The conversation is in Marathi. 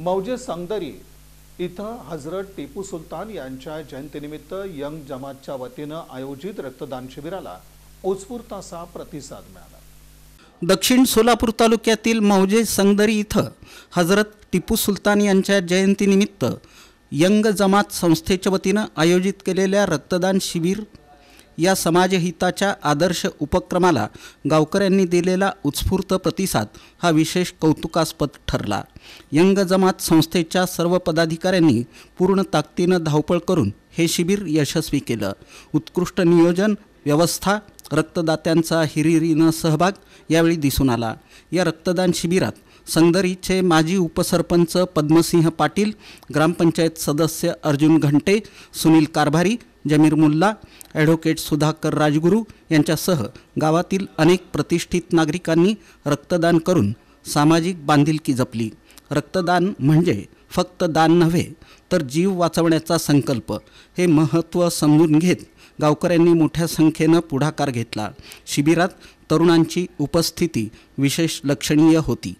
मौजे संगदरी इथं हजरत टिपू सुलतान यांच्या जयंतीनिमित्त यंग जमातच्या वतीनं आयोजित रक्तदान शिबिराला उत्स्फूर्त असा प्रतिसाद मिळाला। दक्षिण सोलापूर तालुक्यातील मौजे संगदरी इथं हजरत टिपू सुलतान यांच्या जयंतीनिमित्त यंग जमात संस्थेच्या वतीनं आयोजित केलेल्या रक्तदान शिबिर या समाजहिताच्या आदर्श उपक्रमाला गावकऱ्यांनी दिलेला उत्स्फूर्त प्रतिसाद हा विशेष कौतुकास्पद ठरला। यंग जमात संस्थेच्या सर्व पदाधिकाऱ्यांनी पूर्ण ताकदीनं धावपळ करून हे शिबिर यशस्वी केलं। उत्कृष्ट नियोजन, व्यवस्था, रक्तदात्यांचा हिरिरीनं सहभाग यावेळी दिसून आला। या रक्तदान शिबिरात संगदरीचे माजी उपसरपंच पद्मसिंह पाटील, ग्रामपंचायत सदस्य अर्जुन घंटे, सुनील कारभारी, जमीर मुल्ला, ॲडव्होकेट सुधाकर राजगुरू यांच्यासह गावातील अनेक प्रतिष्ठित नागरिकांनी रक्तदान करून सामाजिक बांधिलकी जपली। रक्तदान म्हणजे फक्त दान नव्हे तर जीव वाचवण्याचा संकल्प हे महत्त्व समजून घेत गावकऱ्यांनी मोठ्या संख्येनं पुढाकार घेतला। शिबिरात तरुणांची उपस्थिती विशेष लक्षणीय होती।